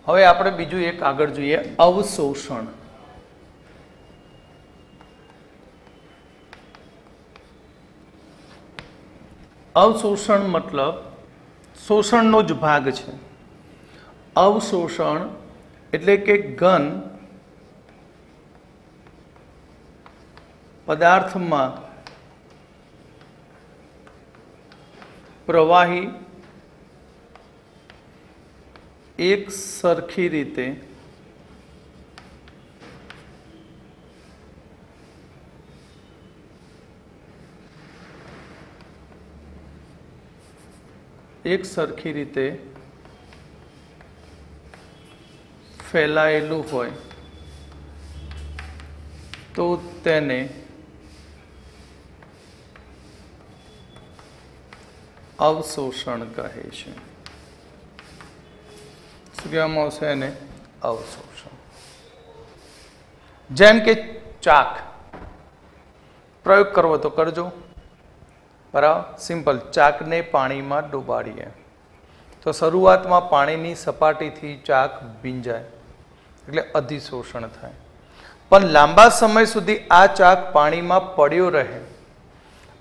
હવે આપણે બીજું એક આગળ જોઈએ, અવશોષણ. અવશોષણ મતલબ શોષણનો જ ભાગ છે. અવશોષણ એટલે કે ઘન પદાર્થમાં પ્રવાહી એક સરખી રીતે ફેલાયેલું હોય તો તેને અવશોષણ કહે છે. શું કહેવામાં આવશે એને? અવશોષણ. જેમ કે ચાક પ્રયોગ કરવો તો કરજો, બરાબર, સિમ્પલ. ચાકને પાણીમાં ડુબાડીએ તો શરૂઆતમાં પાણીની સપાટીથી ચાક ભીંજાય એટલે અધિશોષણ થાય, પણ લાંબા સમય સુધી આ ચાક પાણીમાં પડ્યો રહે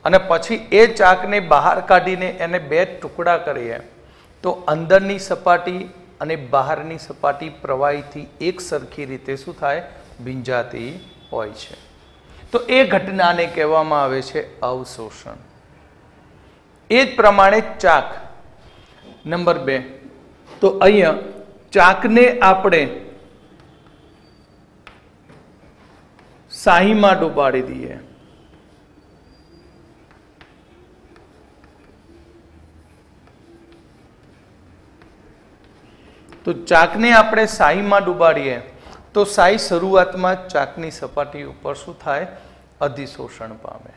અને પછી એ ચાકને બહાર કાઢીને એને બે ટુકડા કરીએ તો અંદરની સપાટી અને બહારની સપાટી પ્રવાહીથી એક સરખી રીતે શું થાય? ભીંજાતી હોય છે. તો એ ઘટનાને કહેવામાં આવે છે અવશોષણ. એ જ પ્રમાણે ચાક નંબર 2. તો અહીંયા ચાકને આપણે શાહીમાં ડુબાડી દઈએ તો ચાકને આપણે શાહીમાં ડુબાડીએ તો શાહી શરૂઆતમાં ચાકની સપાટી ઉપર શું થાય? અધિશોષણ પામે,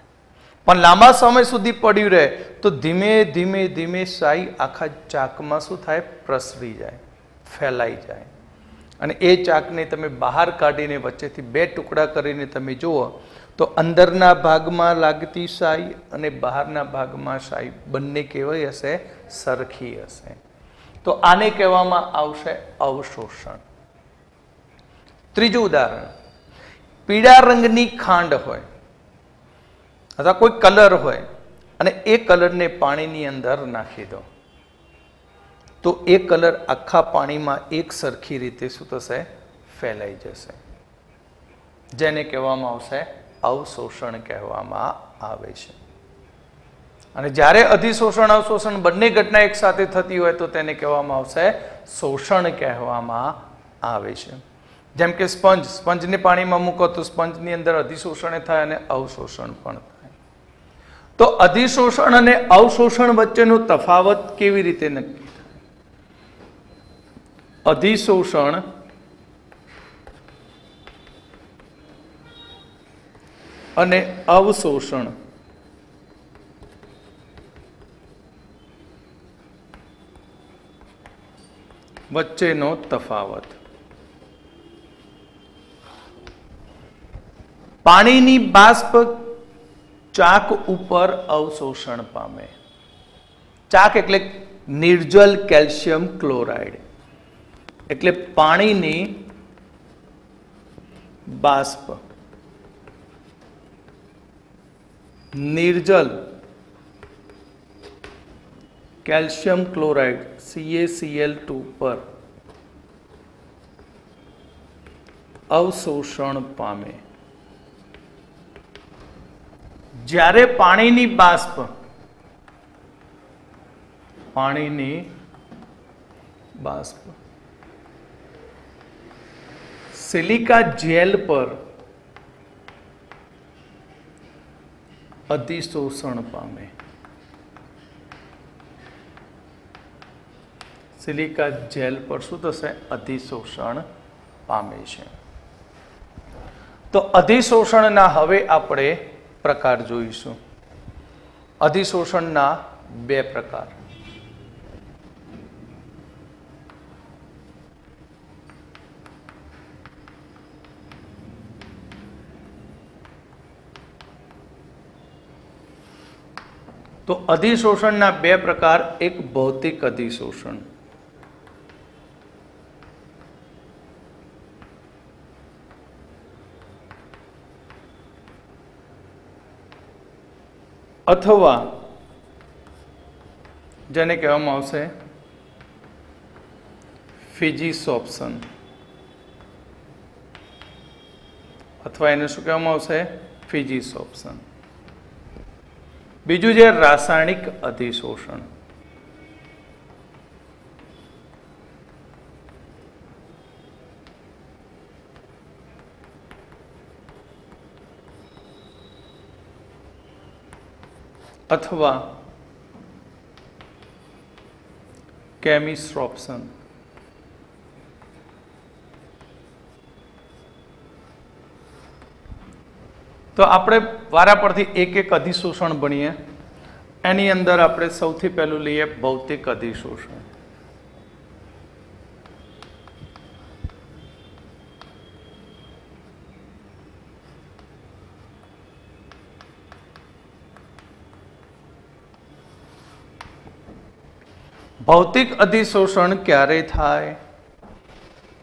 પણ લાંબા સમય સુધી પડ્યું રહે તો ધીમે ધીમે ધીમે શાહી આખા ચાકમાં શું થાય? પ્રસરી જાય, ફેલાઈ જાય. અને એ ચાકને તમે બહાર કાઢીને વચ્ચેથી બે ટુકડા કરીને તમે જુઓ તો અંદરના ભાગમાં લાગતી શાહી અને બહારના ભાગમાં શાહી બંને કેવી હશે? સરખી હશે. તો આને કહેવામાં આવશે અવશોષણ. ત્રીજું ઉદાહરણ, પીળા રંગની ખાંડ હોય અથવા કોઈ કલર હોય અને એ કલરને પાણીની અંદર નાખી દો તો એ કલર આખા પાણીમાં એક સરખી રીતે શું થશે? ફેલાઈ જશે, જેને કહેવામાં આવશે અવશોષણ કહેવામાં આવે છે. અને જ્યારે અધિશોષણ અવશોષણ બંને ઘટના એક સાથે થતી હોય તો તેને કહેવામાં આવશે શોષણ કહેવામાં આવે છે. જેમ કે સ્પંજને પાણીમાં મૂકો તો સ્પંજની અંદર અધિશોષણ થાય અને અવશોષણ પણ થાય. તો અધિશોષણ અને અવશોષણ વચ્ચેનો તફાવત કેવી રીતે નક્કી થાય? અધિશોષણ અને અવશોષણ વચ્ચેનો તફાવત. પાણીની બાષ્પ ચાક ઉપર અવશોષણ પામે. ચાક એટલે નિર્જલ કેલ્શિયમ ક્લોરાઇડ, એટલે પાણીની બાષ્પ નિર્જલ કેલ્શિયમ ક્લોરાઇડ CaCl2 પર અવશોષણ પામે. જ્યારે પાણીની બાષ્પ સિલિકા જેલ પર અધિશોષણ પામે. સિલિકા જેલ પર શું થશે? અધિશોષણ પામે છે. તો અધિશોષણના હવે આપણે પ્રકાર જોઈશું. અધિશોષણના 2 પ્રકાર. તો અધિશોષણના 2 પ્રકાર. એક ભૌતિક અધિશોષણ अथवा जेने कहेवामां आवशे फिजिसोप्शन अथवा एने शुं कहेवामां आवशे फिजिसोप्शन। बीजું છે रासायनिक अधिशोषण। अथवा केमिस्ट्रोप्शन। तो आपणे वारा परथी एक एक अधिशोषण भणीए। एनी अंदर आपणे सौथी पहेलुं लईए भौतिक अधिशोषण। भौतिक अधिशोषण क्यारे थाय?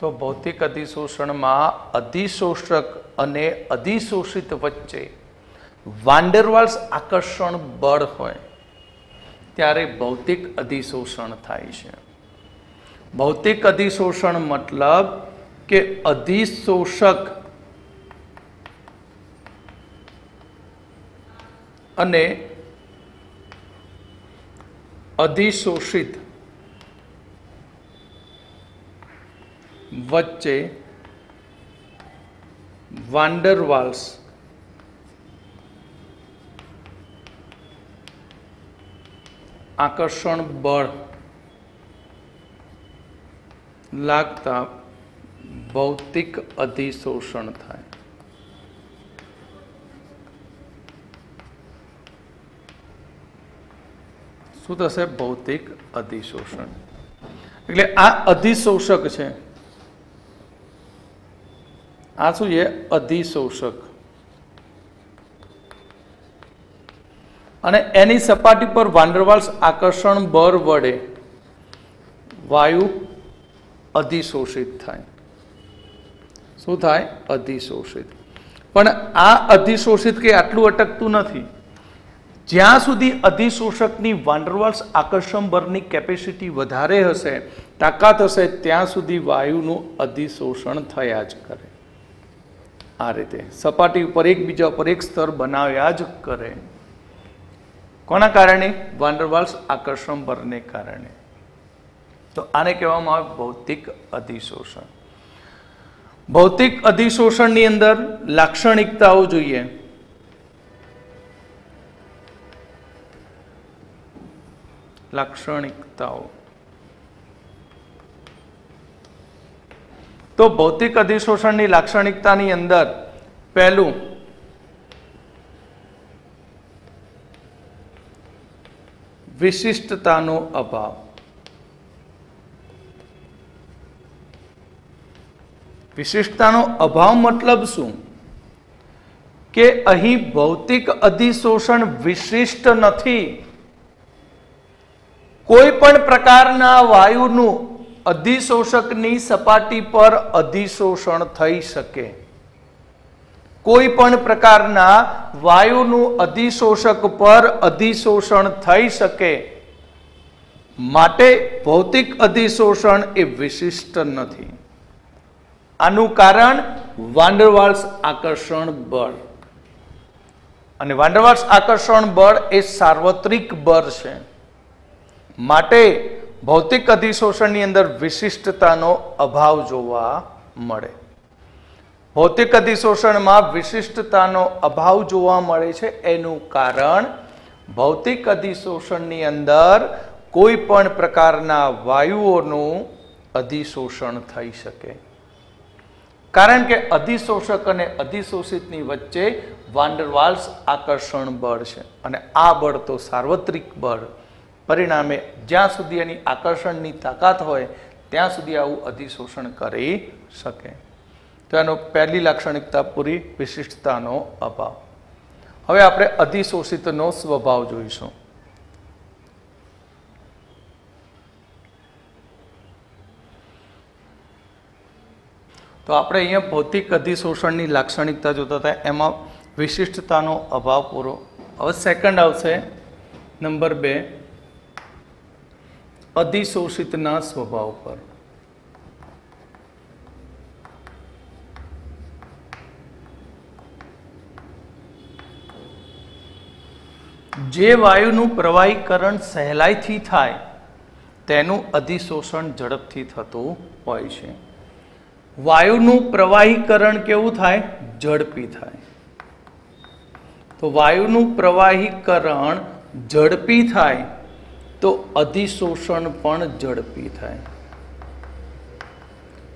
तो भौतिक अधिशोषण में अधिशोषक अने अधिशोषित वच्चे वांडरवाल्स आकर्षण बळ होय त्यारे भौतिक अधिशोषण थाय छे। भौतिक अधिशोषण मतलब के अधिशोषक अने अधिशोषित वच्चे वांडरवाल्स आकर्षण बळ लागता भौतिक अधिशोषण थाय। शुं थशे? भौतिक अधिशोषण एटले आ अधिशोषक छे। आ शुं छे? अधिशोषक। अने एनी सपाटी पर वांडरवाल्स आकर्षण बळ वडे वायु अधिशोषित थाय। शुं थाय? अधिशोषित। पण आ अधिशोषित के आटલું अटकતું નથી। જ્યાં સુધી अधिशोषकની વાન્ડરવાલ્સ આકર્ષણ બળની કેપેસિટી વધારે હશે, તાકાત હશે, ત્યાં સુધી વાયુનું अधिशोषण થયા જ કરે। આ રીતે સપાટી ઉપર એકબીજા ઉપર એક સ્તર બનાવ્યા જ કરે। કોના કારણે? વાન્ડરવાલ્સ આકર્ષણ બળને કારણે। તો આને કહેવામાં આવે ભૌતિક अधिशोषण। ભૌતિક अधिशोषणની અંદર લાક્ષણિકતાઓ જોઈએ। लाक्षणिकताओं तो भौतिक अधिशोषण की लाक्षणिकता अंदर पहलू विशिष्टतानो अभाव। विशिष्टतानो अभाव मतलब शू के अहीं भौतिक अधिशोषण विशिष्ट नहीं। कोई पण प्रकारना वायुनु अधिशोषकनी सपाटी पर अधिशोषण थई शके। कोई पण प्रकारना वायुनु अधिशोषक पर अधिशोषण थई शके माटे भौतिक अधिशोषण ए विशिष्ट नहीं। आनु कारण वांडरवाल्स आकर्षण बळ। अने वांडरवाल्स आकर्षण बळ ए सार्वत्रिक बळ छे। माटे भौतिक अधिशोषण अंदर विशिष्टतानो अभाव जोवा मळे। भौतिक अधिशोषण में विशिष्टतानो अभाव जोवा मळे छे एनु कारण भौतिक अधिशोषण अंदर कोई पण प्रकारना वायुओनु अधिशोषण थई शके। कारण के अधिशोषक अने अधिशोषितनी वच्चे वांडरवाल्स आकर्षण बळ छे अने आ बळ तो सार्वत्रिक बळ। परिणामे ज्यां सुधी एनी आकर्षणनी ताकात होय त्यां सुधी आवुं अधिशोषण करी शके। तो एनो पहली लाक्षणिकता पूरी विशिष्टतानो अभाव। हवे आपणे अधिशोषितनो स्वभाव जोईशुं। तो आपणे अहींया भौतिक अधिशोषणनी लाक्षणिकता जोता हता एमां विशिष्टतानो अभाव पूरो હવે સેકન્ડ આવશે નંબર 2, અધિશોષિતના સ્વભાવ પર. જે વાયુનું પ્રવાહીકરણ સહેલાઈથી થાય તેનું અધિશોષણ ઝડપથી થતું હોય છે. વાયુનું પ્રવાહીકરણ કેવું થાય? ઝડપી થાય. તો વાયુનું પ્રવાહીકરણ ઝડપી થાય તો અધિશોષણ પણ ઝડપી થાય.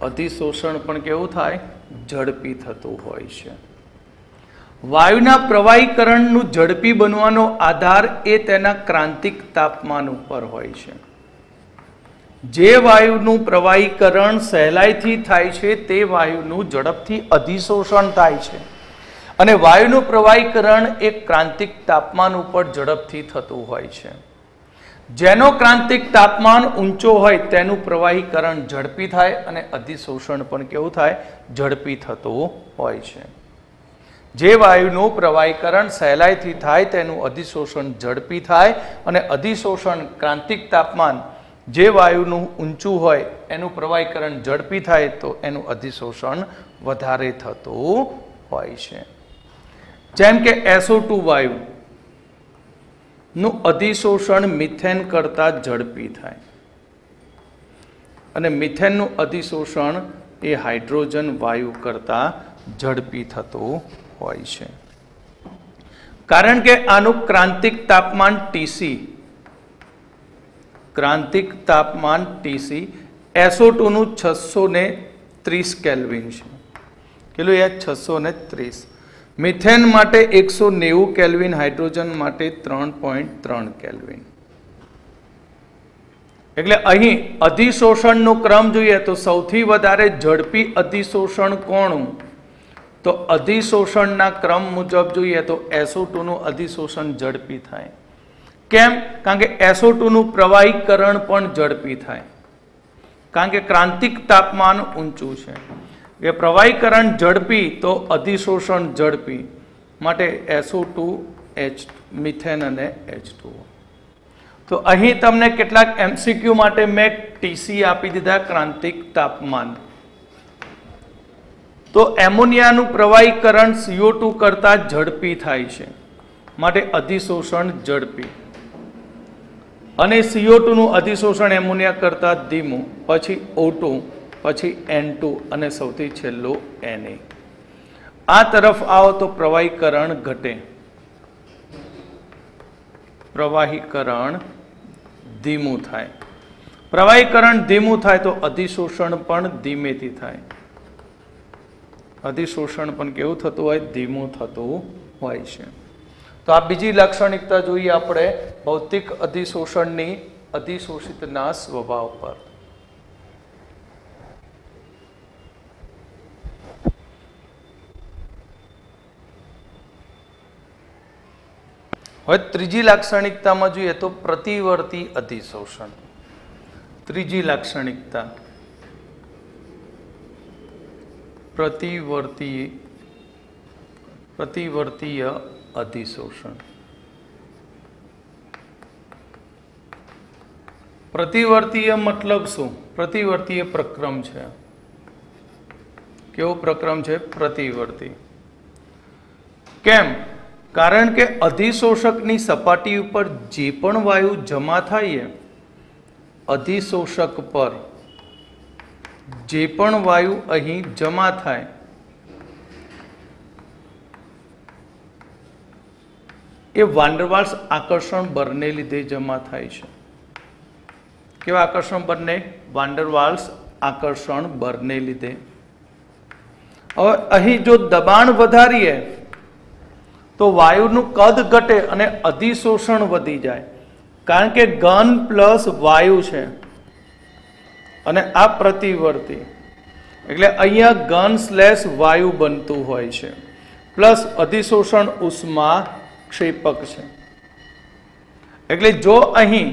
અધિશોષણ પણ કેવું થાય? ઝડપી થતું હોય છે. વાયુના પ્રવાહીકરણનું ઝડપી બનવાનો આધાર એ તેના ક્રાંતિક તાપમાન ઉપર હોય છે. જે વાયુનું પ્રવાહીકરણ સહેલાઈથી થાય છે તે વાયુનું ઝડપથી અધિશોષણ થાય છે અને વાયુનું પ્રવાહીકરણ એક ક્રાંતિક તાપમાન ઉપર ઝડપથી થતું હોય છે. જેનો ક્રાંતિક તાપમાન ઊંચો હોય તેનું પ્રવાહીકરણ ઝડપી થાય અને અધિશોષણ પણ કેવું થાય? ઝડપી થતું હોય છે. જે વાયુનું પ્રવાહીકરણ સહેલાઈથી થાય તેનું અધિશોષણ ઝડપી થાય અને અધિશોષણ ક્રાંતિક તાપમાન જે વાયુનું ઊંચું હોય એનું પ્રવાહીકરણ ઝડપી થાય તો એનું અધિશોષણ વધારે થતું હોય છે. જેમ કે SO2 વાયુનું અધિશોષણ મિથેન કરતાં ઝડપી થાય અને મિથેનનું અધિશોષણ એ હાઇડ્રોજન વાયુ કરતાં ઝડપી થતું હોય છે. કારણ કે આનું ક્રાંતિક તાપમાન TC, ક્રાંતિક તાપમાન TC SO2 નું 630 કેલ્વિન છે. કેટલું? 630. મિથેન માટે 190 કેલ્વિન, હાઇડ્રોજન માટે 3.3 કેલ્વિન. એટલે અહીં અધિશોષણનો ક્રમ જોઈએ તો સૌથી વધારે ઝડપી અધિશોષણ કોનું? તો અધિશોષણના ક્રમ મુજબ જોઈએ તો SO2 નું અધિશોષણ ઝડપી થાય. કેમ? કારણ કે SO2 નું પ્રવાહીકરણ પણ ઝડપી થાય. કારણ કે ક્રાંતિક તાપમાન ઊંચું છે. એ પ્રવાહીકરણ ઝડપી તો અધિશોષણ ઝડપી, માટે SO2, મિથેન અને H2O. તો અહીં તમને કેટલાક MCQ માટે મેં TC આપી દીધા, ક્રાંતિક તાપમાન. તો એમોનિયાનું પ્રવાહીકરણ CO2 કરતાં ઝડપી થાય છે માટે અધિશોષણ ઝડપી, અને CO2 નું અધિશોષણ એમોનિયા કરતાં ધીમું, પછી O2, પછી N2 અને સૌથી છેલ્લું Na. આ તરફ આવો તો પ્રવાહીકરણ ઘટે, પ્રવાહીકરણ ધીમું થાય. પ્રવાહીકરણ ધીમું થાય તો અધિશોષણ પણ ધીમેથી થાય. અધિશોષણ પણ કેવું થતું હોય? ધીમું થતું હોય છે. તો આ બીજી લાક્ષણિકતા જોઈએ આપણે ભૌતિક અધિશોષણની, અધિશોષિતના સ્વભાવ પર. હવે ત્રીજી લાક્ષણિકતામાં જોઈએ તો પ્રતિવર્તી અધિશોષણ. ત્રીજી લાક્ષણિકતા પ્રતિવર્તીય અધિશોષણ. પ્રતિવર્તીય મતલબ શું? પ્રતિવર્તીય પ્રક્રમ છે. કેવો પ્રક્રમ છે? પ્રતિવર્તી. કેમ? કારણ કે અધિશોષકની સપાટી ઉપર જે પણ વાયુ જમા થાય, અધિશોષક પર જે પણ વાયુ અહીં જમા થાય એ વાન ડર વાલ્સ આકર્ષણ બળને લીધે જમા થાય છે. કેવા આકર્ષણ બળને? વાન ડર વાલ્સ આકર્ષણ બળને લીધે. હવે અહીં જો દબાણ વધારીએ તો વાયુનું કદ ઘટે અને અધિશોષણ વધી જાય, કારણ કે ઘન પ્લસ વાયુ છે અને આ પ્રતિવર્તી, એટલે અહીંયા ઘન સ્લેશ વાયુ બનતું હોય છે, પ્લસ અધિશોષણ ઉષ્મા ક્ષેપક છે. એટલે જો અહીં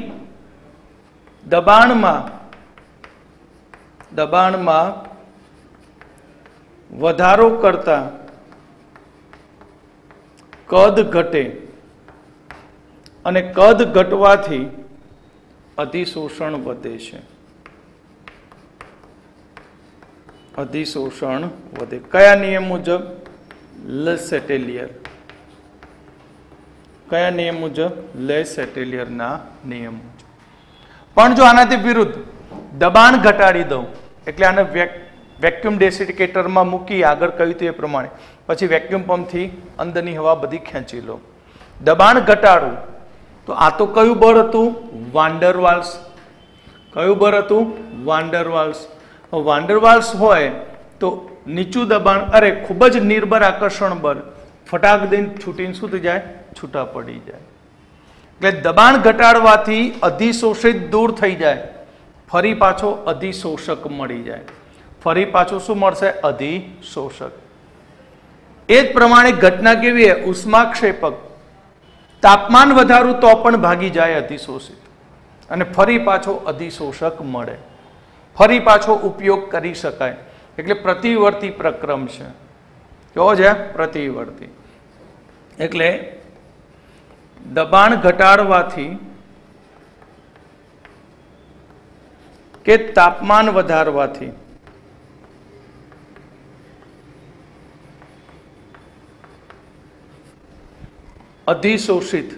દબાણમાં વધારો કરતા કદ ઘટે અને કદ ઘટવાથી અધિશોષણ વધે છે. અધિશોષણ વધે. કયા નિયમ મુજબ? લે સેટેલિયર. કયા નિયમ મુજબ? લે સેટેલિયરના નિયમ મુજબ. પણ જો આનાથી વિરુદ્ધ દબાણ ઘટાડી દઉં, એટલે આને વેક્યુમ ડેસિકેટરમાં મૂકી આગળ કહ્યું હતું એ પ્રમાણે, પછી વેક્યુમ પંપથી અંદરની હવા બધી ખેંચી લો, દબાણ ઘટાડું, તો આ તો કયું બળ હતું? વાન્ડરવાલ્સ. કયું બળ હતું? વાન્ડરવાલ્સ. વાન્ડરવાલ્સ હોય તો નીચું દબાણ, અરે ખૂબ જ નિર્બળ આકર્ષણ બળ, ફટાક દઈને છૂટીને શું થઈ જાય? છૂટા પડી જાય. એટલે દબાણ ઘટાડવાથી અધિશોષિત દૂર થઈ જાય, ફરી પાછો અધિશોષક મળી જાય. ફરી પાછું શું મળશે? અધિશોષક. એ જ પ્રમાણે ઘટના કેવી છે? ઉષ્માક્ષેપક. તાપમાન વધારું તો પણ ભાગી જાય અધિશોષિત, અને ફરી પાછો અધિશોષક મળે, ફરી પાછો ઉપયોગ કરી શકાય. એટલે પ્રતિવર્તી પ્રક્રમ છે. કેવો છે? પ્રતિવર્તી. એટલે દબાણ ઘટાડવાથી કે તાપમાન વધારવાથી અધિશોષિત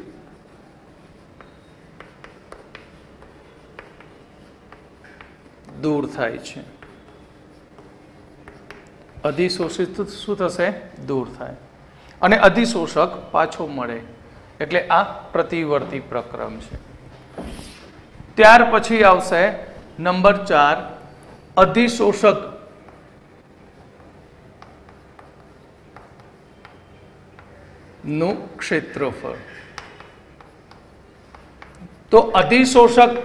દૂર થાય છે. અધિશોષિત શું થશે? દૂર થાય, અને અધિશોષક પાછો મળે. એટલે આ પ્રતિવર્તી પ્રક્રમ છે. ત્યાર પછી આવશે નંબર 4, અધિશોષક નું ક્ષેત્રફળ. તો અધિશોષક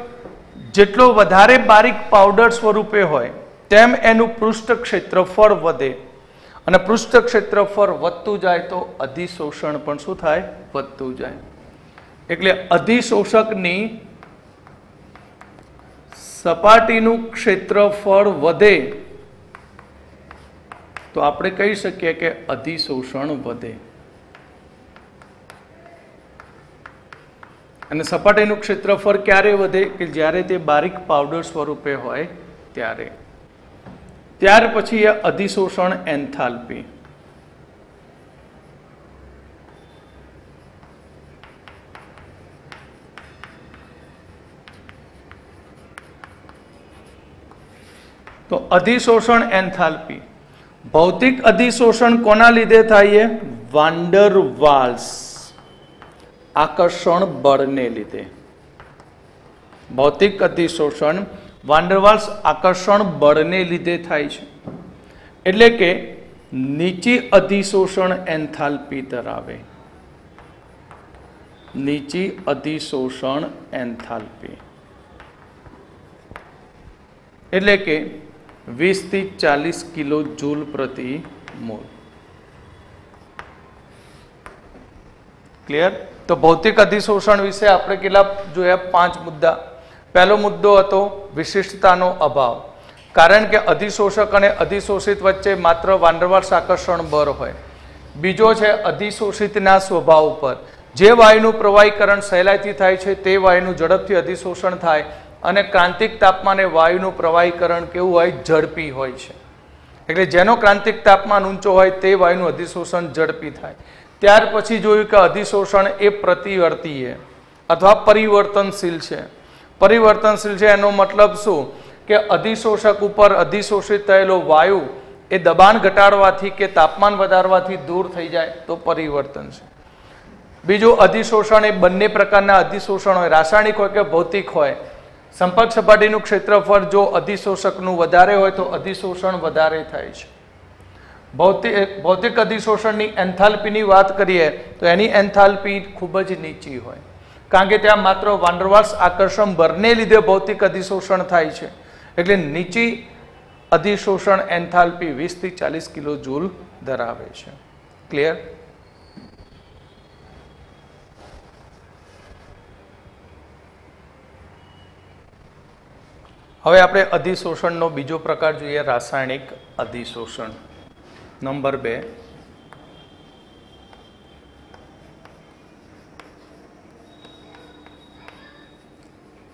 જેટલો વધારે બારીક પાવડર સ્વરૂપે હોય તેમ એનું પૃષ્ઠ ક્ષેત્રફળ વધે, અને પૃષ્ઠ ક્ષેત્રફળ વધતું જાય તો અધિશોષણ પણ શું થાય? વધતું જાય. એટલે અધિશોષકની સપાટીનું ક્ષેત્રફળ વધે તો આપણે કહી શકીએ કે અધિશોષણ વધે. અને સપાટીનું ક્ષેત્રફળ ક્યારે વધે? કે જ્યારે તે બારીક પાવડર સ્વરૂપે હોય ત્યારે. ત્યાર પછી અધિશોષણ એન્થાલ્પી. તો અધિશોષણ એન્થાલ્પી, ભૌતિક અધિશોષણ કોના લીધે થાય? વાન્ડરવાલ્સ આકર્ષણ બળને લીધે. ભૌતિક અધિશોષણ વાન્ડરવાલ્સ આકર્ષણ બળને લીધે થાય છે. એટલે કે નીચી અધિશોષણ એન્થાલ્પી ધરાવે. નીચી અધિશોષણ એન્થાલ્પી એટલે કે 20 થી 40 કિલો જૂલ પ્રતિ મોલ. ક્લિયર? તો ભૌતિક અધિશોષણ વિશે આપણે કેટલા જોયા? 5 મુદ્દા. પહેલો મુદ્દો હતો વિશિષ્ટતાનો અભાવ, કારણ કે અધિશોષક અને અધિશોષિત વચ્ચે માત્ર વાન્ડરવાલ્સ આકર્ષણ બળ હોય. બીજો છે અધિશોષિતના સ્વભાવ પર, જે વાયુનું પ્રવાહીકરણ સહેલાઈથી થાય છે તે વાયુનું ઝડપથી અધિશોષણ થાય, અને ક્રાંતિક તાપમાને વાયુનું પ્રવાહીકરણ કેવું હોય? ઝડપી હોય છે. એટલે જેનો ક્રાંતિક તાપમાન ઊંચો હોય તે વાયુનું અધિશોષણ ઝડપી થાય. ત્યાર પછી જોયું કે અધિશોષણ એ પ્રતિવર્તી છે અથવા પરિવર્તનશીલ છે. પરિવર્તનશીલ છે એનો મતલબ શું? કે અધિશોષક ઉપર અધિશોષિત થયેલો વાયુ એ દબાણ ઘટાડવાથી કે તાપમાન વધારવાથી દૂર થઈ જાય તો પરિવર્તન છે. બીજું, અધિશોષણ એ બંને પ્રકારના અધિશોષણ હોય, રાસાયણિક હોય કે ભૌતિક હોય. સંપર્ક સપાટીનું ક્ષેત્રફળ જો અધિશોષકનું વધારે હોય તો અધિશોષણ વધારે થાય છે. ભૌતિક અધિશોષણની એન્થાલ્પીની વાત કરીએ તો એની એન્થાલ્પી ખૂબ જ નીચી હોય, કારણ કે ત્યાં માત્ર વાન્ડરવાલ્સ આકર્ષણ બળને લીધે ભૌતિક અધિશોષણ થાય છે. એટલે નીચી અધિશોષણ એન્થાલ્પી 20 થી 40 કિલો જૂલ ધરાવે છે. ક્લિયર? હવે આપણે અધિશોષણનો બીજો પ્રકાર જોઈએ, રાસાયણિક અધિશોષણ. નંબર 2,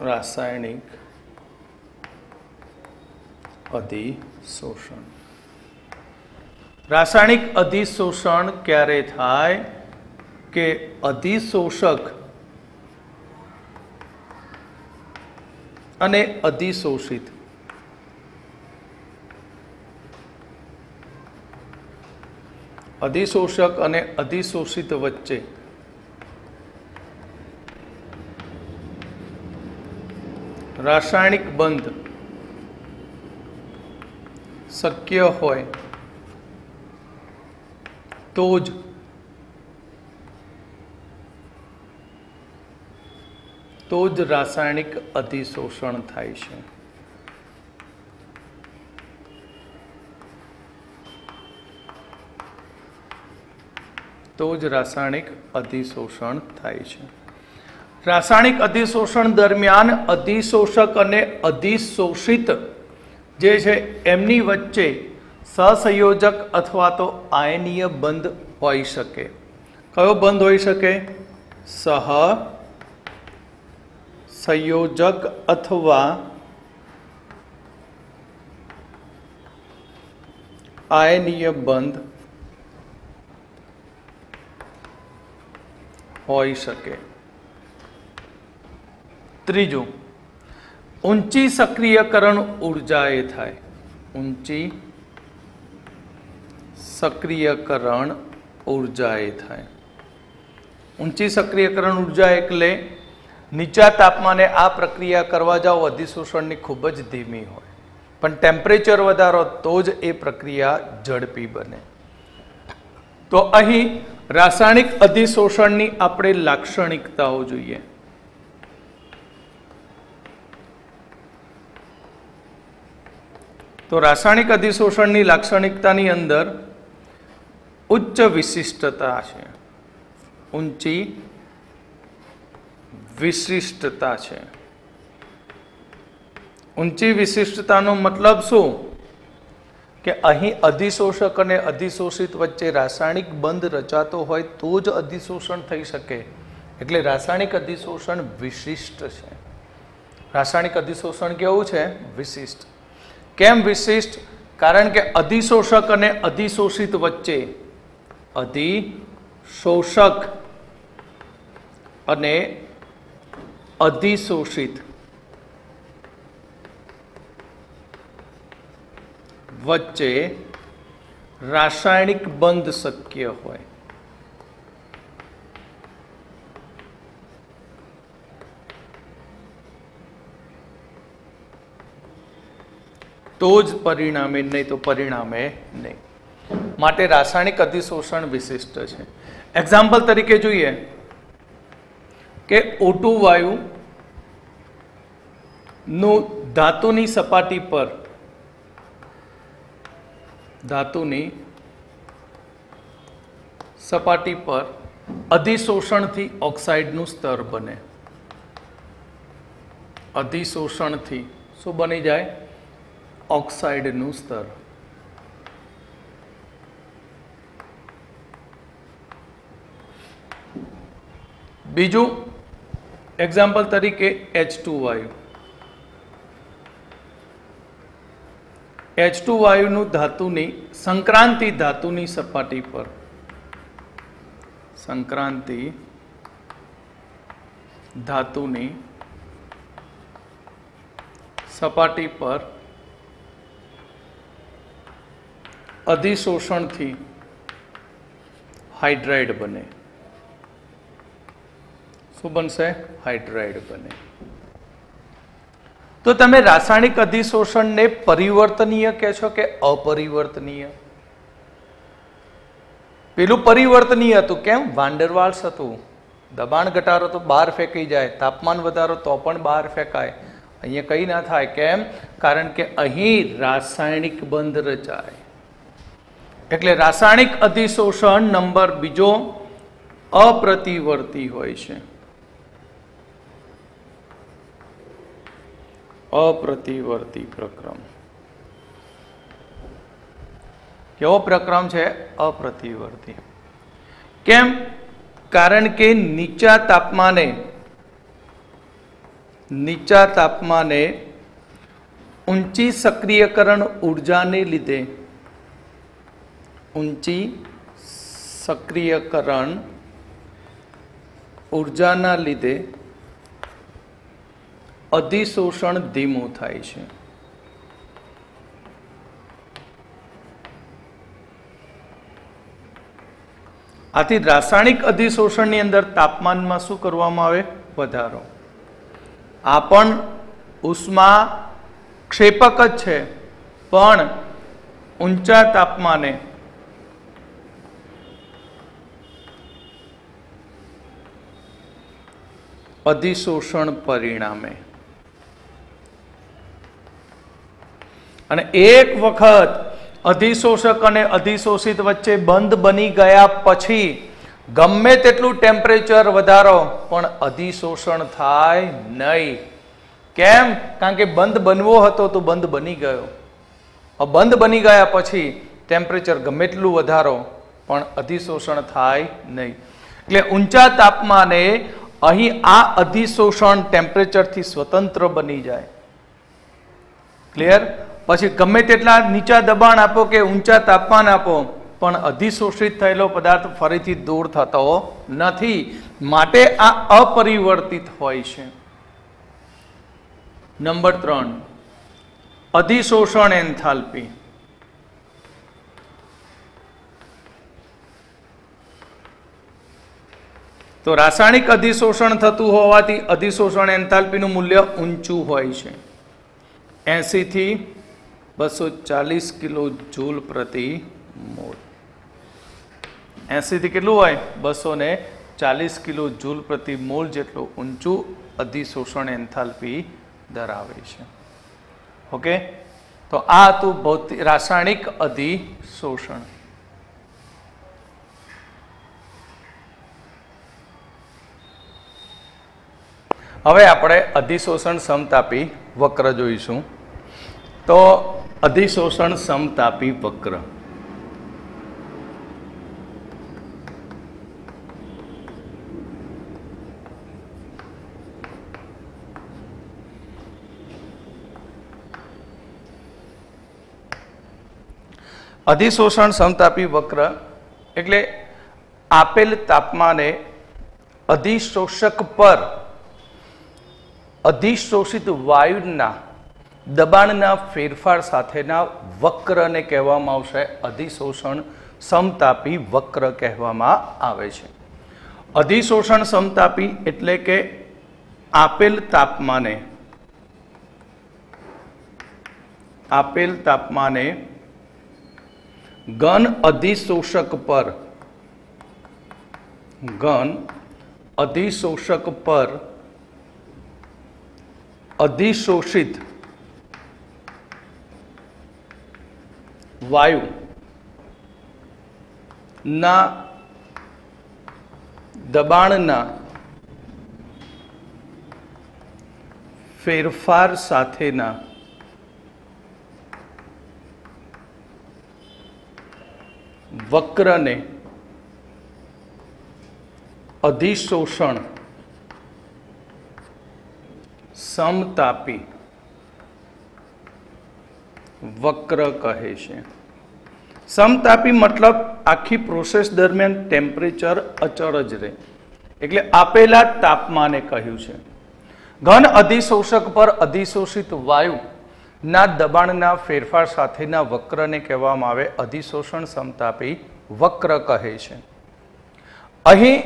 રાસાયણિક અધિશોષણ. રાસાયણિક અધિશોષણ ક્યારે થાય કે અધિશોષક અને અધિશોષિત વચ્ચે રાસાયણિક બંધ શક્ય હોય તો જ રાસાયણિક અધિશોષણ થાય છે. રાસાયણિક અધિશોષણ દરમિયાન અધિશોષક અને અધિશોષિત જે છે એમની વચ્ચે સહસંયોજક અથવા તો આયનીય બંધ હોઈ શકે. કયો બંધ હોઈ શકે? સહસંયોજક અથવા આયનીય બંધ હોઈ શકે. ત્રીજું, ઊંચી સક્રિયકરણ ઉર્જાએ થાય. ઊંચી સક્રિયકરણ ઉર્જાએ થાય. ઊંચી સક્રિયકરણ ઉર્જા એટલે નીચા તાપમાને આ પ્રક્રિયા કરવા જાઓ અધિશોષણની ખૂબ જ ધીમી હોય, પણ ટેમ્પરેચર વધારો તો જ એ પ્રક્રિયા ઝડપી બને. તો અહીં રાસાયણિક અધિશોષણની આપણે લાક્ષણિકતાઓ જોઈએ. તો રાસાયણિક અધિશોષણની લાક્ષણિકતાની અંદર ઉચ્ચ વિશિષ્ટતા છે. ઊંચી વિશિષ્ટતા છે. ઊંચી વિશિષ્ટતાનો મતલબ શું? કે અહીં અધિશોષક અને અધિશોષિત વચ્ચે રાસાયણિક બંધ રચાતો હોય તો જ અધિશોષણ થઈ શકે. એટલે રાસાયણિક અધિશોષણ વિશિષ્ટ છે. રાસાયણિક અધિશોષણ કેવું છે? વિશિષ્ટ. કેમ વિશિષ્ટ? કારણ કે અધિશોષક અને અધિશોષિત વચ્ચે અધિશોષક અને અધિશોષિત વચ્ચે રાસાયણિક બંધ શક્ય હોય. તો જ પરિણામે, નહીં તો પરિણામે નહીં. માટે રાસાયણિક અધિશોષણ વિશિષ્ટ છે. એક્ઝામ્પલ તરીકે જોઈએ કે O2 વાયુ નું ધાતુની સપાટી પર અધિશોષણથી ઓક્સાઇડનું સ્તર બને. અધિશોષણથી શું બની જાય? ઓક્સાઇડનું સ્તર. બીજું એક્ઝામ્પલ તરીકે H2 વાયુ. H2 વાયુનું સંક્રાંતિ ધાતુની સપાટી પર અધિશોષણથી હાઇડ્રાઇડ બને. શું બનશે? હાઇડ્રાઇડ બને. તો તમે રાસાયણિક અધિશોષણને પરિવર્તનીય કહે છો કે અપરિવર્તનીય? પેલું પરિવર્તનીય હતું. કેમ? વાન્ડરવાલ્સ હતું. દબાણ ઘટાડો તો બહાર ફેંકી જાય, તાપમાન વધારો તો પણ બહાર ફેંકાય. અહીંયા કઈ ના થાય. કેમ? કારણ કે અહીં રાસાયણિક બંધ રચાય. એટલે રાસાયણિક અધિશોષણ નંબર બીજો અપ્રતિવર્તી હોય છે. અપ્રતિવર્તી પ્રક્રમ. કેવો પ્રક્રમ છે? અપ્રતિવર્તી. કેમ? કારણ કે નીચા તાપમાને નીચા તાપમાને ઊંચી સક્રિયકરણ ઊર્જાને લીધે ઊંચી સક્રિયકરણ ઊર્જાના લીધે અધિશોષણ ધીમું થાય છે. આથી રાસાયણિક અધિશોષણની અંદર તાપમાનમાં શું કરવામાં આવે? વધારો. આ પણ ઉષ્મા ક્ષેપક જ છે, પણ ઊંચા તાપમાને અધિશોષણ પરિણામે. અને એક વખત અધિશોષક અને અધિશોષિત વચ્ચે બંધ બની ગયા પછી ગમે તેટલું ટેમ્પરેચર વધારો પણ અધિશોષણ થાય નહીં. કેમ? કારણ કે બંધ બનવો હતો તો બંધ બની ગયો. બંધ બની ગયા પછી ટેમ્પરેચર ગમે એટલું વધારો પણ અધિશોષણ થાય નહીં. એટલે ઊંચા તાપમાને અહીં આ અધિશોષણ ટેમ્પરેચરથી સ્વતંત્ર બની જાય. ક્લિયર? પછી ગમે તેટલા નીચા દબાણ આપો કે ઊંચા તાપમાન આપો પણ અધિશોષિત થયેલો પદાર્થ ફરીથી દૂર થતો નથી. માટે આ અપરિવર્તિત હોય છે. નંબર 3, અધિશોષણ એન્થાલ્પી. તો રાસાયણિક અધિશોષણ થતું હોવાથી અધિશોષણ એન્થાલ્પીનું મૂલ્ય ઊંચું હોય છે. 80 થી 240 કિલો જૂલ પ્રતિ મોલ. 80 થી કેટલું હોય? 240 કિલો જૂલ પ્રતિ મોલ જેટલું ઊંચું અધિશોષણ એન્થાલ્પી ધરાવે છે. ઓકે, તો આ હતું રાસાયણિક અધિશોષણ. હવે આપણે અધિશોષણ સમતાપી વક્ર જોઈશું. તો અધિશોષણ સમતાપી વક્ર. અધિશોષણ સમતાપી વક્ર એટલે આપેલ તાપમાને અધિશોષક પર અધિશોષિત વાયુના દબાણના ફેરફાર સાથેના વક્રને કહેવામાં આવશે અધિશોષણ સમતાપી વક્ર કહેવામાં આવે છે. અધિશોષણ સમતાપી એટલે કે આપેલ તાપમાને ઘન અધિશોષક પર અધિશોષિત વાયુ ના દબાણના ફેરફાર સાથેના વક્રને અધિશોષણ સમતાપી વક્ર કહે છે. સમતાપી મતલબ આખી પ્રોસેસ દરમિયાન ટેમ્પરેચર અચળ જ રહે, એટલે આપેલા તાપમાને કહ્યું છે. ઘન અધિશોષક પર અધિશોષિત વાયુ ના દબાણના ફેરફાર સાથેના વક્રને કહેવામાં આવે અધિશોષણ સમતાપી વક્ર કહે છે. અહીં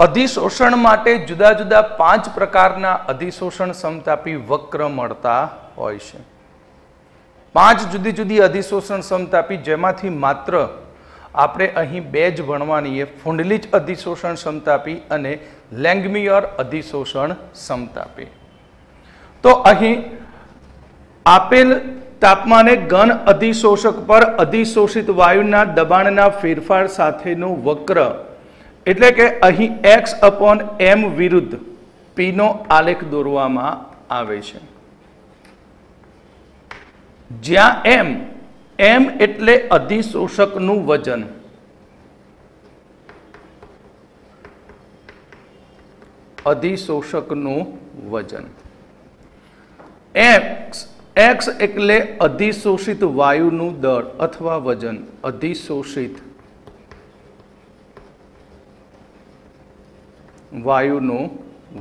અધિશોષણ માટે જુદા જુદા 5 પ્રકારના અધિશોષણ સમતાપી વક્ર મળતા હોય છે. 5 જુદી જુદી અધિશોષણ સમતાપી, જેમાંથી માત્ર આપણે અહીં 2 જ ભણવાની છે: ફુંડલીચ અધિશોષણ સમતાપી અને લેંગમિયર અધિશોષણ સમતાપી. તો અહીં આપેલ તાપમાને ઘન અધિશોષક પર અધિશોષિત વાયુના દબાણના ફેરફાર સાથેનું વક્ર એટલે કે અહીં x/m વિરુદ્ધ p નો આલેખ દોરવામાં આવે છે. જ્યાં m એટલે અધિશોષકનું વજન, અધિશોષકનું વજન. x એટલે અધિશોષિત વાયુનું દળ અથવા વજન. અધિશોષિત વાયુનું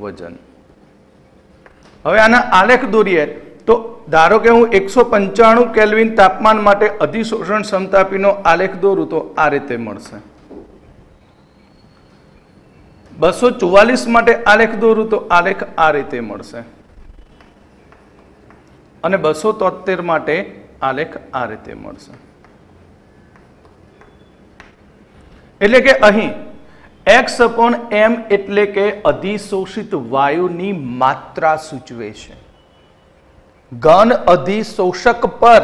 વજન. હવે આના આલેખ દોરીએ તો ધારો કે હું 195 કેલ્વિન તાપમાન માટે અધિશોષણ સમતાપીનો આલેખ દોરું તો આ રીતે મળશે. 244 માટે આલેખ દોરું તો આલેખ આ રીતે મળશે અને 273 માટે આલેખ આ રીતે મળશે. એટલે કે અહીં x/m એટલે કે અધિશોષિત વાયુની માત્રા સૂચવે છે. ઘન અધિશોષક પર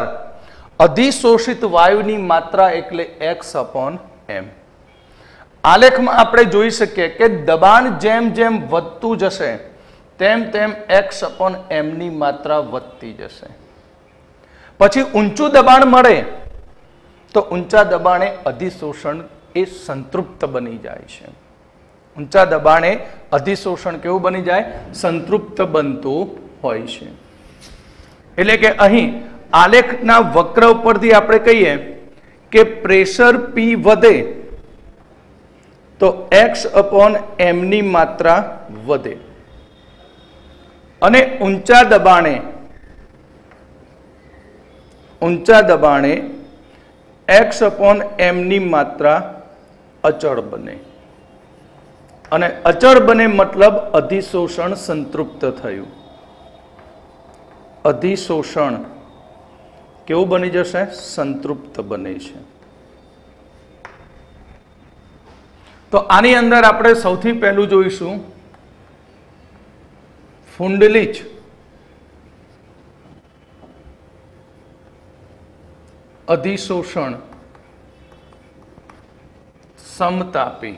અધિશોષિત વાયુની માત્રા એટલે x/m. આલેખમાં આપણે જોઈ શકીએ કે દબાણ જેમ જેમ વધતું જશે તેમ તેમ x/m ની માત્રા વધતી જશે. પછી ઊંચું દબાણ મળે તો ઊંચા દબાણે અધિશોષણ એ સંતૃપ્ત બની જાય છે. ઊંચા દબાણે અધિશોષણ કેવું બની જાય? સંતૃપ્ત બનતું હોય છે. એટલે કે અહીં આલેખના વક્ર ઉપરથી આપણે કહીએ કે પ્રેશર P વધે તો x/m ની માત્રા વધે અને ઊંચા દબાણે x/m ની માત્રા અચળ બને. અને અચળ બને મતલબ અધિશોષણ સંતૃપ્ત થયું. અધિશોષણ કેવું બની જશે? સંતૃપ્ત બને છે. તો આની અંદર આપણે સૌથી પહેલું જોઈશું ફુંડલીચ અધિશોષણ સમતાપી.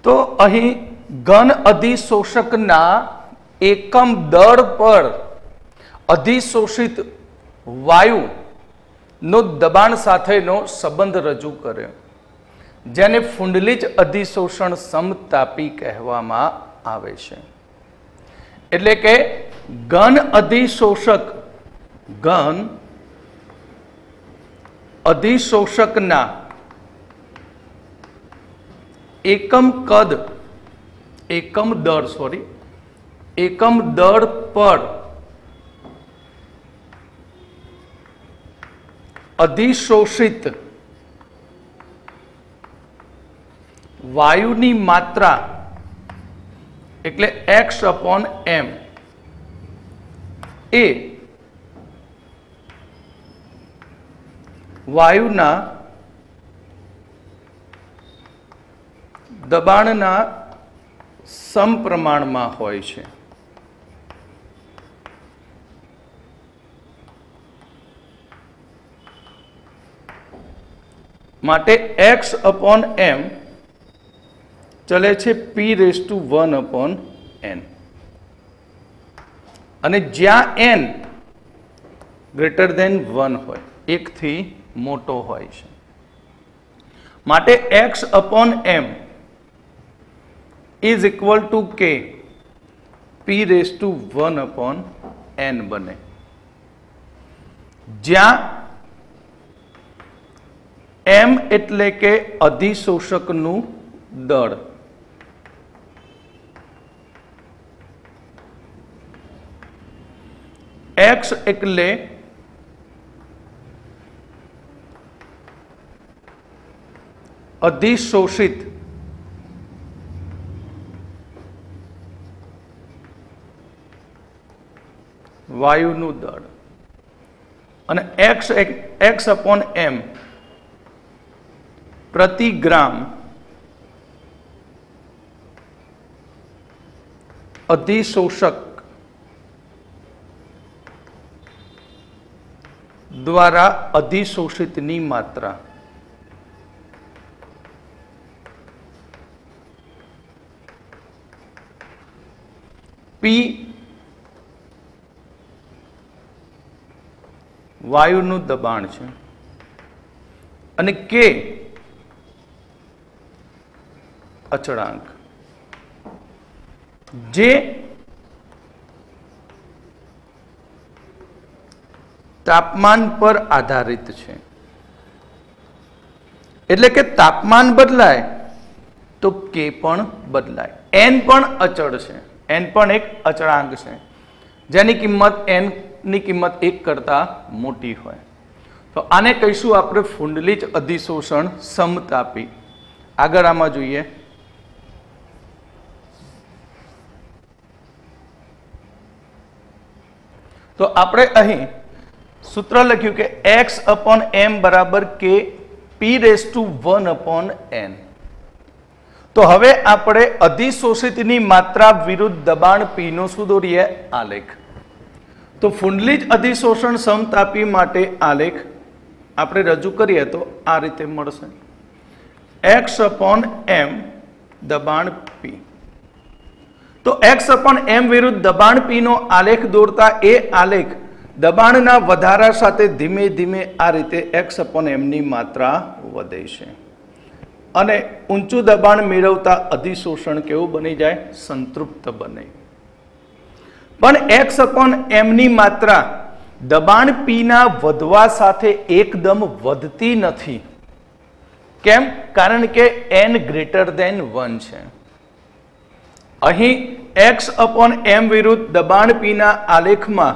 તો અહીં ઘન અધિશોષકના એકમ દળ પર અધિશોષિત વાયુ નો દબાણ સાથેનો સંબંધ રજૂ કર્યો જેને ફુંડલીચ અધિશોષણ સમતાપી કહેવામાં આવે છે. એટલે કે ઘન અધિશોષકના એકમ દળ પર અધિશોષિત વાયુની માત્રા એટલે x/m એ વાયુના દબાણના સમપ્રમાણમાં હોય છે. માટે x/m ચલે છે p⁻1/n અને જ્યાં n >1 હોય, 1 થી મોટો હોય છે. માટે x/m is equal to k p⁻1/n બને. જ્યાં m એટલે કે અધિશોષકનું દળ, x એટલે અધિશોષિત વાયુનું દળ અને x/m પ્રતિ ગ્રામ અધિશોષક દ્વારા અધિશોષિતની માત્રા. P વાયુનું દબાણ છે અને K અચળાંક જે તાપમાન પર આધારિત છે. એટલે કે તાપમાન બદલાય તો કે પણ બદલાય. n પણ અચળ છે, n પણ એક અચળાંક છે જેની કિંમત n ની કિંમત 1 કરતા મોટી હોય. તો આને કહીશું આપણે ફુંડલીજ અધિશોષણ સમતાપી. આગળ આમાં જોઈએ તો આપણે અહીં સૂત્ર લખ્યું કે x/m બરાબર k p⁻1/n. તો હવે આપણે અધિશોષિતની માત્રા વિરુદ્ધ દબાણ p નો શું દોરીએ? આલેખ. તો ફુંડલીજ અધિશોષણ સમતાપી માટે આલેખ આપણે રજૂ કરીએ તો આ રીતે મળશે. x/m દબાણ p. તો x/m વિરુદ્ધ દબાણ p નો આલેખ દોરતા એ આલેખ દબાણના વધારા સાથે ધીમે ધીમે આ રીતે x/m ની માત્રા વધે છે અને ઊંચું દબાણ મેળવતા અધિશોષણ કેવું બની જાય? સંતૃપ્ત બને. પણ x/m ની માત્રા દબાણ p ના વધવા સાથે એકદમ વધતી નથી. કેમ? કારણ કે n greater than 1 છે. અહીં x/m વિરુદ્ધ દબાણ p ના આલેખમાં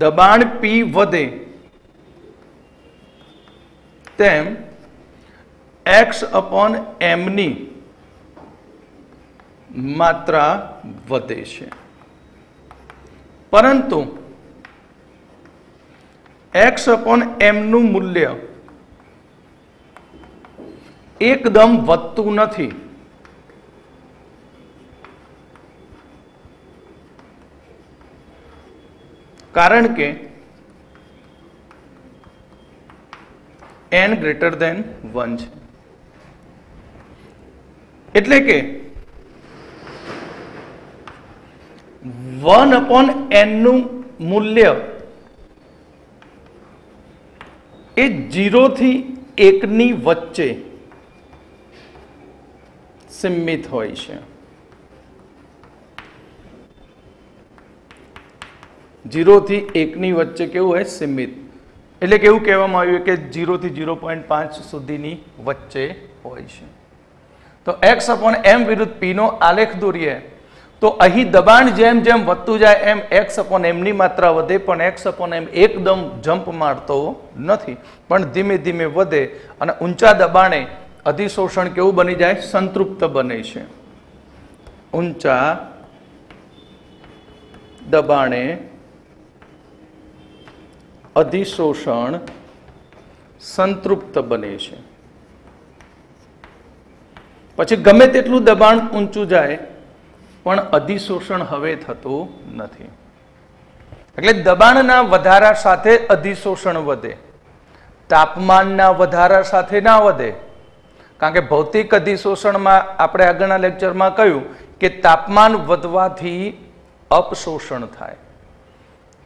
દબાણ p વધે તેમ x/m ની માત્રા વધે છે. પરંતુ x/m નું મૂલ્ય એકદમ વધતું નથી. કારણ કે n greater than 1 છે. એટલે કે 1/n નું મૂલ્ય એ 0 થી 1 ની વચ્ચે સીમિત હોય છે. 0 થી 1 ની વચ્ચે કેવું હોય? સીમિત. એટલે કે એવું કહેવામાં આવ્યું કે 0 થી 0.5 સુધીની વચ્ચે હોય છે. તો x/m વિરુદ્ધ p નો આલેખ દોરીએ તો અહીં દબાણ જેમ જેમ વધતું જાય એમ x/m ની માત્રા વધે. પણ x/m એકદમ જમ્પ મારતો નથી, પણ ધીમે ધીમે વધે અને ઊંચા દબાણે અધિશોષણ કેવું બની જાય? સંતૃપ્ત બને છે. ઊંચા દબાણે અધિશોષણ સંતૃપ્ત બને છે. પછી ગમે તેટલું દબાણ ઊંચું જાય પણ અધિશોષણ હવે થતું નથી. એટલે દબાણના વધારા સાથે અધિશોષણ વધે, તાપમાનના વધારા સાથે ના વધે. કારણ કે ભૌતિક અધિશોષણમાં આપણે આગળના લેક્ચરમાં કહ્યું કે તાપમાન વધવાથી અપશોષણ થાય.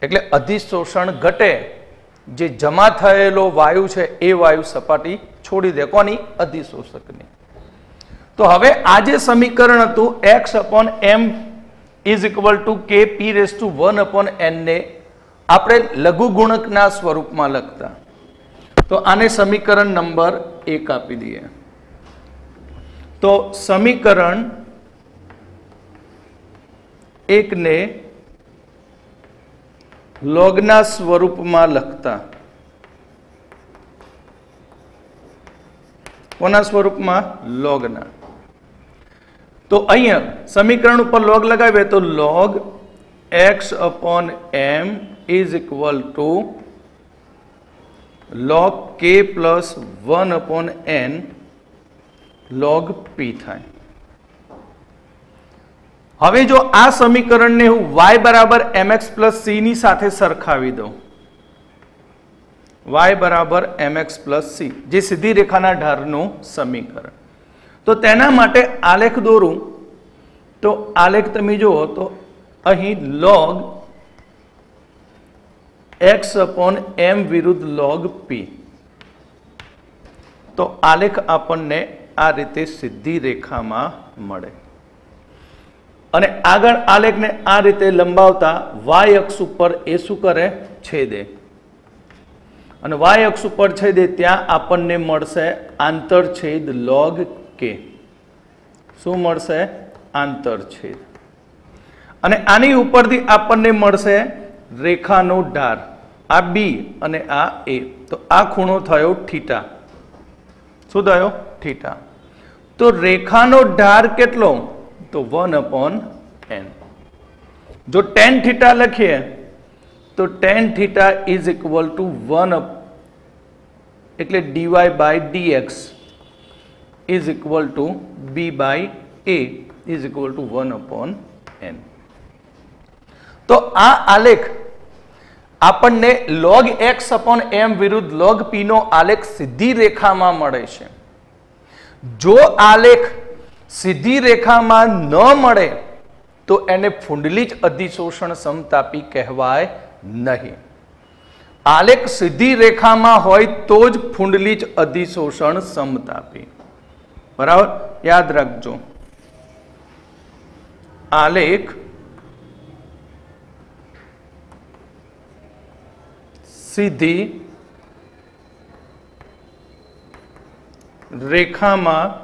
એટલે અધિશોષણ ઘટે. જે જમા થયેલો વાયુ છે એ વાયુ સપાટી છોડી દે. કોની? અધિશોષકની. તો હવે આ જે સમીકરણ હતું x/m = k p⁻1/n ને આપણે લઘુગુણકના સ્વરૂપમાં લખતા. તો આને સમીકરણ નંબર 1 આપી દઈએ. તો સમીકરણ 1 ને લોગના સ્વરૂપમાં લખતા. કોના સ્વરૂપમાં? લોગના. તો અહીંયા સમીકરણ ઉપર લોગ લગાવીએ તો log x/m = log k + 1/n log p થાય. હવે જો આ સમીકરણને હું y = mx + c ની સાથે સરખાવી દઉં, y = mx + c જે સીધી રેખાના ઢાળનું સમીકરણ, તો તેના માટે આલેખ દોરું. તો આલેખ તમે જુઓ તો અહીં log x/m વિરુદ્ધ log p. તો આલેખ આપણને આ રીતે સીધી રેખામાં મળે અને આગળ આલેખને આ રીતે લંબાવતા વાય અક્ષ ઉપર એ શું કરે? છેદે. અને વાય અક્ષ ઉપર છેદે ત્યાં આપણને મળશે આંતરછેદ log k. શું મળશે? આંતરછેદ. અને આની ઉપરથી આપણને મળશે રેખાનો ઢાળ, આ બી અને આ એ. તો આ ખૂણો થયો થીટા. શું થયો? થીટા. તો રેખાનો ઢાળ કેટલો? તો 1/n. જો tan થીટા લખીએ તો tan theta is equal to 1 એટલે dy by dx is equal to b by a is equal to 1/n. તો આ આલેખ આપણને log x/m વિરુદ્ધ log p નો આલેખ સીધી રેખામાં મળે છે. જો આલેખ સીધી રેખામાં ન મળે તો એને ફુંડલીજ અધિશોષણ સમતાપી કહેવાય નહીં. આલેખ સીધી રેખામાં હોય તો જ ફુંડલીજ અધિશોષણ સમતાપી. બરાબર? યાદ રાખજો, આલેખ સીધી રેખામાં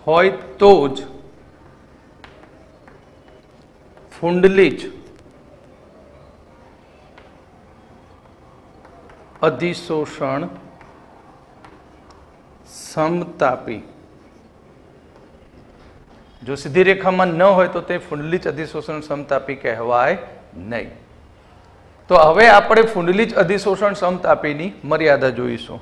હોય તો જ ફુંડલીજ અધિશોષણ સમતાપી. જો સીધી રેખામાં ન હોય તો તે ફુંડલીજ અધિશોષણ સમતાપી કહેવાય નહીં. તો હવે આપણે ફુંડલીજ અધિશોષણ સમતાપીની મર્યાદા જોઈશું.